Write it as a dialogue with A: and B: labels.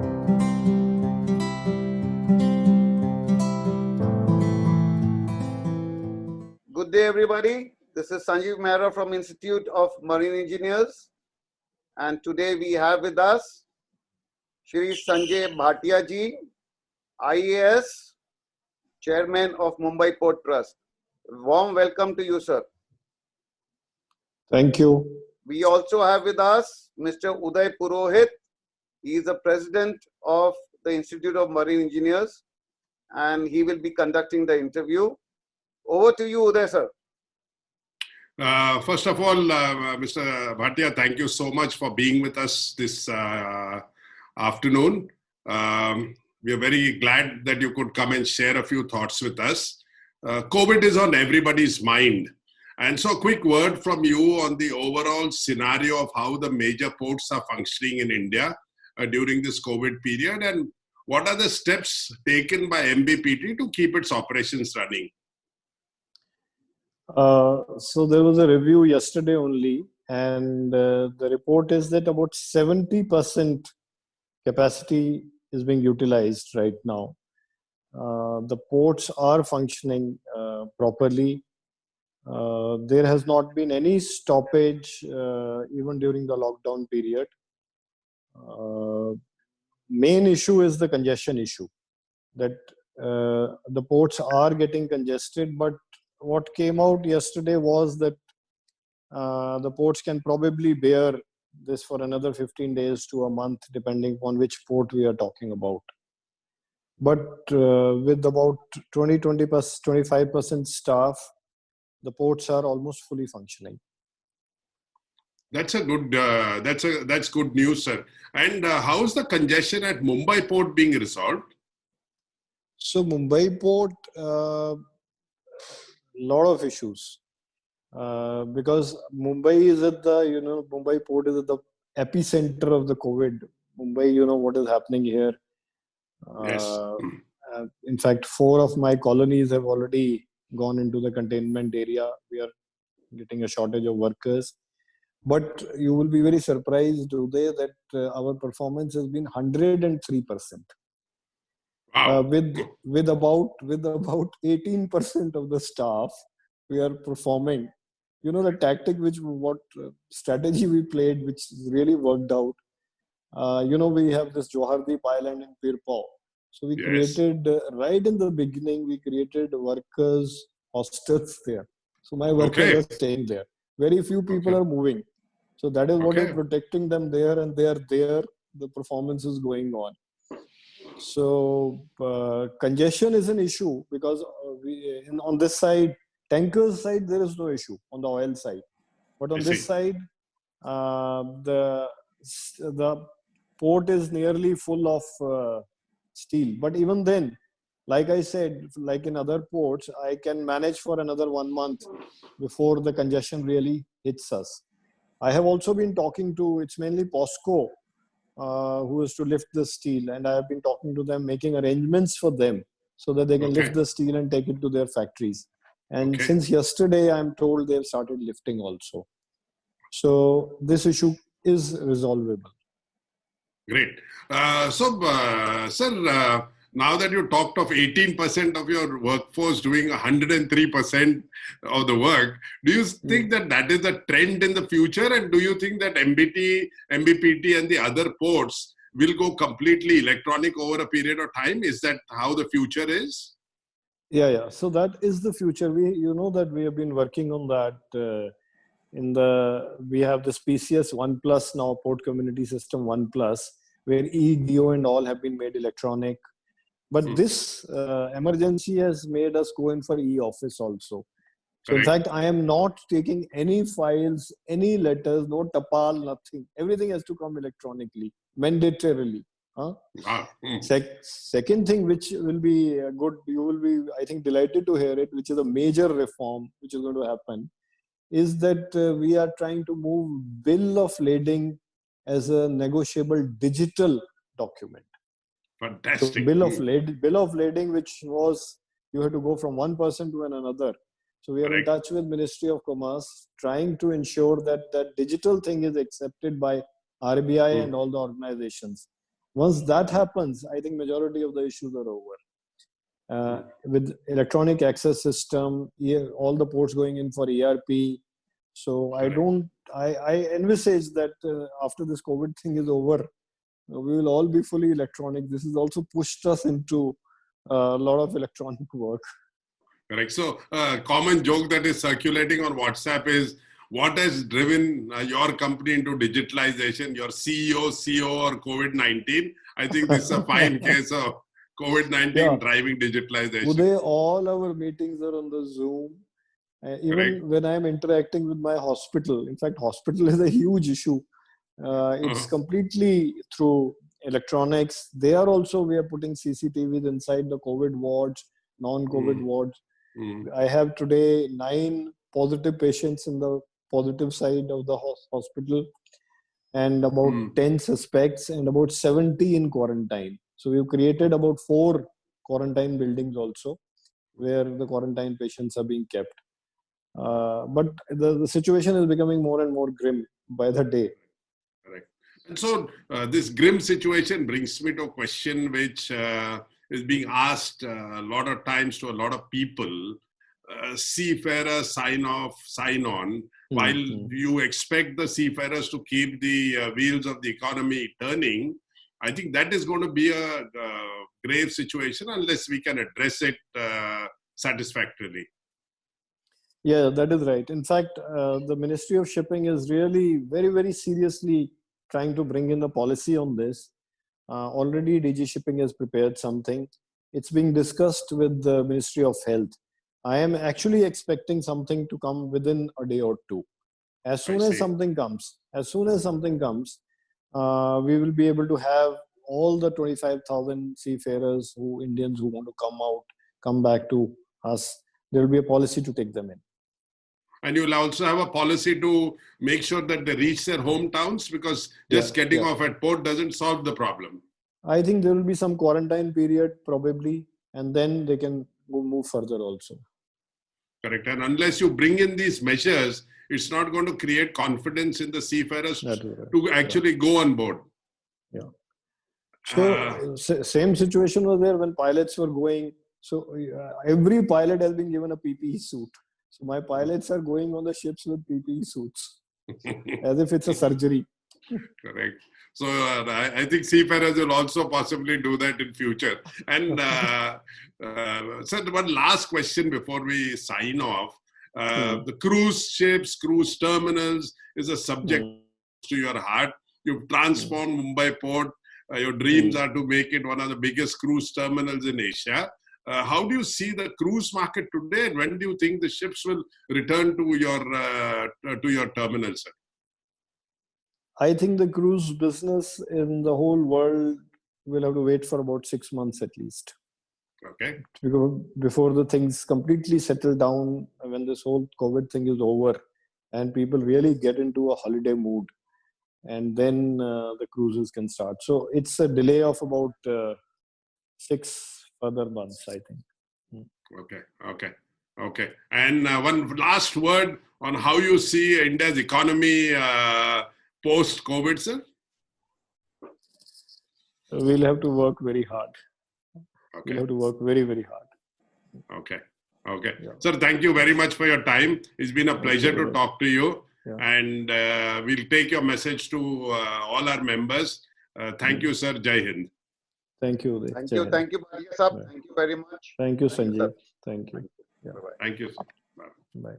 A: Good day, everybody. This is Sanjeev Mehra from Institute of Marine Engineers. And today we have with us Shri Sanjay Bhatia ji, IAS, Chairman of Mumbai Port Trust. Warm welcome to you, sir.
B: Thank you.
A: We also have with us Mr. Uday Purohit. He is the President of the Institute of Marine Engineers, and he will be conducting the interview. Over to you, Uday, sir.
C: First of all, Mr. Bhatia, thank you so much for being with us this afternoon. We are very glad that you could come and share a few thoughts with us. COVID is on everybody's mind. And so a quick word from you on the overall scenario of how the major ports are functioning in India during this COVID period, and what are the steps taken by MBPT to keep its operations running?
B: So there was a review yesterday only, and the report is that about 70% capacity is being utilized right now. The ports are functioning properly. There has not been any stoppage even during the lockdown period. Main issue is the congestion issue, that the ports are getting congested, but what came out yesterday was that the ports can probably bear this for another 15 days to a month, depending on which port we are talking about. But with about 20-25% staff, the ports are almost fully functioning.
C: That's a good. That's good news, sir. And how's the congestion at Mumbai Port being resolved?
B: So Mumbai Port, lot of issues because Mumbai is at the Mumbai Port is at the epicenter of the COVID. Mumbai, what is happening here.
C: Yes.
B: In fact, 4 of my colonies have already gone into the containment area. We are getting a shortage of workers. But you will be very surprised today that our performance has been 103%.
C: Wow.
B: With about 18% of the staff, we are performing. The tactic what strategy we played, which really worked out. We have this Johardeep Island in Pirpao. So we created, right in the beginning, we created workers' hostels there. So my workers are staying there. Very few people are moving. So that is what is protecting them there, and they are there. The performance is going on. So congestion is an issue because on this side, tankers side, there is no issue on the oil side. But on this side, the port is nearly full of steel. But even then, like I said, like in other ports, I can manage for another 1 month before the congestion really hits us. I have also been talking to, it's mainly POSCO who is to lift the steel, and I have been talking to them, making arrangements for them so that they can lift the steel and take it to their factories. And since yesterday, I'm told they've started lifting also. So this issue is resolvable.
C: Great. Sir, now that you talked of 18% of your workforce doing 103% of the work, do you think that is a trend in the future? And do you think that MBPT and the other ports will go completely electronic over a period of time? Is that how the future is?
B: Yeah. So that is the future. That we have been working on that. We have this PCS 1+ now, Port Community System 1+, where EDO and all have been made electronic. But this emergency has made us go in for e-office also. So in fact, I am not taking any files, any letters, no tapal, nothing. Everything has to come electronically, mandatorily. Second thing, which will be good, you will be, I think, delighted to hear it, which is a major reform which is going to happen, is that we are trying to move bill of lading as a negotiable digital document.
C: Fantastic.
B: So bill of lading, which was, you had to go from one person to another. So we are in touch with Ministry of Commerce, trying to ensure that that digital thing is accepted by RBI and all the organizations. Once that happens, I think majority of the issues are over. With electronic access system, all the ports going in for ERP. So I envisage that after this COVID thing is over, we will all be fully electronic. This has also pushed us into a lot of electronic work.
C: Correct. So, common joke that is circulating on WhatsApp is, what has driven your company into digitalization? Your CEO, or COVID-19? I think this is a fine case of COVID-19 driving digitalization.
B: Today, all our meetings are on the Zoom. Even when I'm interacting with my hospital, in fact, hospital is a huge issue. It's completely through electronics. We are putting CCTVs inside the COVID wards, non-COVID wards. I have today 9 positive patients in the positive side of the hospital, and about 10 suspects, and about 70 in quarantine. So we've created about 4 quarantine buildings also, where the quarantine patients are being kept. But the situation is becoming more and more grim by the day.
C: Correct. And so this grim situation brings me to a question which is being asked a lot of times to a lot of people. Seafarers sign on, while you expect the seafarers to keep the wheels of the economy turning. I think that is going to be a grave situation unless we can address it satisfactorily.
B: Yeah, that is right. In fact, the Ministry of Shipping is really very, very seriously trying to bring in a policy on this. Already DG Shipping has prepared something. It's being discussed with the Ministry of Health. I am actually expecting something to come within a day or 2. As soon as something comes, we will be able to have all the 25,000 seafarers, Indians who want to come back to us. There will be a policy to take them in.
C: And you will also have a policy to make sure that they reach their hometowns, because just getting off at port doesn't solve the problem.
B: I think there will be some quarantine period probably, and then they can move further also.
C: Correct. And unless you bring in these measures, it's not going to create confidence in the seafarers to actually go on board.
B: Yeah. So same situation was there when pilots were going. So every pilot has been given a PPE suit. So my pilots are going on the ships with PPE suits, as if it's a surgery.
C: Correct. So I think seafarers will also possibly do that in future. And sir, one last question before we sign off. The cruise ships, cruise terminals is a subject to your heart. You've transformed Mumbai port. Your dreams are to make it one of the biggest cruise terminals in Asia. How do you see the cruise market today, and when do you think the ships will return to your terminal, sir?
B: I think the cruise business in the whole world will have to wait for about 6 months at least.
C: Okay.
B: Before the things completely settle down, when this whole COVID thing is over and people really get into a holiday mood, and then the cruises can start. So it's a delay of about 6 further months, I think.
C: Okay. And one last word on how you see India's economy post-COVID, sir?
B: We'll have to work very hard.
C: Okay.
B: We'll have to work very, very hard.
C: Okay. Yeah. Sir, thank you very much for your time. It's been a pleasure to talk to you. Yeah. And we'll take your message to all our members. Thank you, sir. Jai Hind.
B: Thank you.
A: Thank you. Thank you, Bhatia Sahab. Thank you very much.
B: Thank you, Sanjeev. Thank you.
C: Thank you, sir.
B: Bye.